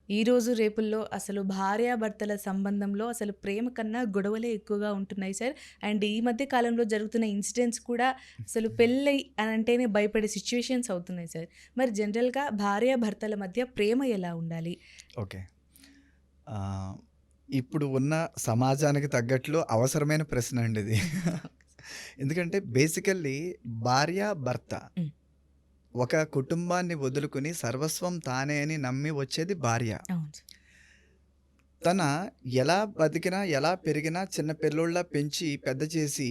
ఈ రోజు రేపుల్లో అసలు భార్యాభర్తల సంబంధంలో అసలు ప్రేమ కన్నా గొడవలే ఎక్కువగా ఉంటున్నాయి సార్. అండ్ ఈ మధ్య కాలంలో జరుగుతున్న ఇన్సిడెంట్స్ కూడా అసలు పెళ్ళై అని అంటేనే భయపడే సిచ్యువేషన్స్ అవుతున్నాయి సార్. మరి జనరల్‌గా భార్యాభర్తల మధ్య ప్రేమ ఎలా ఉండాలి? ఓకే. ఆహ్, ఇప్పుడు ఉన్న సమాజానికి తగ్గట్లు అవసరమైన ప్రశ్న అండి ఇది. ఎందుకంటే బేసికల్లీ భార్య, భర్త హ్మ్. ఒక కుటుంబాన్ని వదులుకొని సర్వస్వం తానే అని నమ్మి వచ్చేది భార్య. అవును సార్. తన ఎలా బతికినా, ఎలా పెరిగినా చిన్న పిల్లోడిలా పెంచి పెద్ద చేసి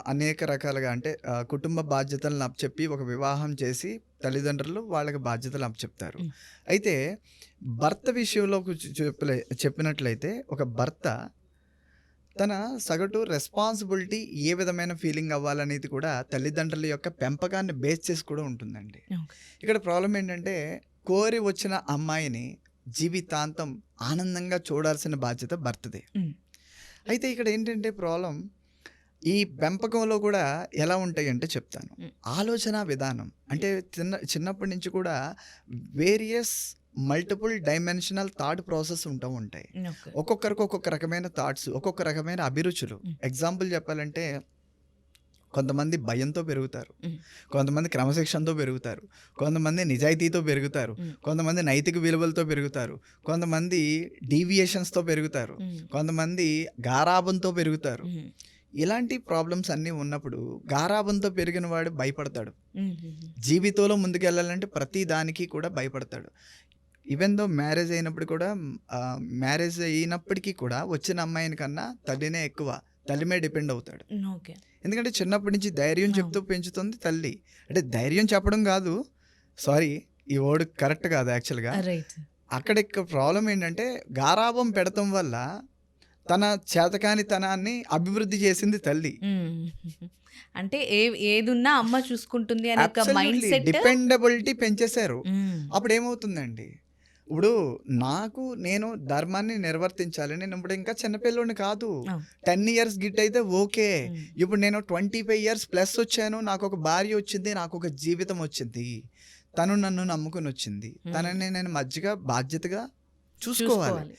అనేక రకాలుగా అంటే కుటుంబ బాధ్యతలను అప్పచెప్పి ఒక వివాహం చేసి తల్లిదండ్రులు వాళ్ళకి బాధ్యతలు అప్పచెప్తారు. హ్మ్. అయితే భర్త విషయంలో చెప్పినట్లయితే ఒక భర్త తన సగటు రెస్పాన్సిబిలిటీ ఏ విధమైన ఫీలింగ్ అవ్వాలనేది కూడా తల్లిదండ్రుల యొక్క పెంపకాన్ని బేస్ చేసి కూడా ఉంటుందండి. ఓకే. ఇక్కడ ప్రాబ్లం ఏంటంటే కోరి వచ్చిన అమ్మాయిని జీవితాంతం ఆనందంగా చూడాల్సిన బాధ్యత భర్తదే. హ్మ్. అయితే ఇక్కడ ఏంటంటే ప్రాబ్లం ఈ పెంపకంలో కూడా ఎలా ఉంటాయంటే చెప్తాను. హ్మ్. ఆలోచన విధానం అంటే చిన్నప్పటి నుంచి కూడా various multiple dimensional thought process ఉంటూ ఉంటాయి. ఓకే. ఒక్కొక్కరికి ఒక్కొక్క రకమైన థాట్స్, ఒక్కొక్క రకమైన అభిరుచులు. హ్మ్. ఎగ్జాంపుల్ చెప్పాలంటే కొంతమంది భయంతో పెరుగుతారు. హ్మ్. కొంతమంది క్రమశిక్షణతో పెరుగుతారు. కొంతమంది నిజాయితీతో పెరుగుతారు. హ్మ్. కొంతమంది నైతిక విలువలతో పెరుగుతారు. కొంతమంది డీవియేషన్స్‌తో పెరుగుతారు. హ్మ్. కొంతమంది గారాబంతో పెరుగుతారు. హ్మ్. ఇలాంటి ప్రాబ్లమ్స్ అన్నీ ఉన్నప్పుడు గారాబంతో పెరిగిన వాడు భయపడతాడు. హుహుహు. జీవితంలో ముందుకెళ్ళాలంటే ప్రతి దానికి కూడా భయపడతాడు. ఈవెన్ దో మ్యారేజ్ అయినప్పుడు కూడా మ్యారేజ్ అయినప్పటికీ కూడా వచ్చిన అమ్మాయిని కన్నా తల్లినే ఎక్కువ. తల్లి మీద డిపెండ్ అవుతాడు. ఓకే. ఎందుకంటే చిన్నప్పటి నుంచి ధైర్యం చెప్తూ అవును. పెంచుతుంది తల్లి. అంటే ధైర్యం చెప్పడం కాదు. సారీ, ఈ వర్డ్ కరెక్ట్ కాదు యాక్చువల్‌గా. Right sir. అక్కడ ప్రాబ్లమ్ ఏంటంటే గారాబం పెడతం వల్ల తన చేతకానితనాన్ని అభివృద్ధి చేసింది తల్లి. హ్మ్. అంటే ఏదున్నా అమ్మ చూసుకుంటుంది అనే ఒక మైండ్ అబ్సల్యూట్‌లీ సెట్. డిపెండబిలిటీ పెంచేశారు. హ్మ్. అప్పుడేమవుతుందండి, ఇప్పుడు నేను ధర్మాన్ని నిర్వర్తించాలి. నేను ఇప్పుడు ఇంకా చిన్న పిల్లోడిని కాదు. అవును. 10 ఇయర్స్ గిట్ అయితే ఓకే. హ్మ్. ఇప్పుడు నేను 25 ఇయర్స్ ప్లస్ వచ్చాను. నాకొక భార్య వచ్చింది. నాకొక జీవితం వచ్చింది. తను నన్ను నమ్ముకొని వచ్చింది. హ్మ్. తనని నేను బాధ్యతగా చూసుకోవాలి. చూసుకోవాలి.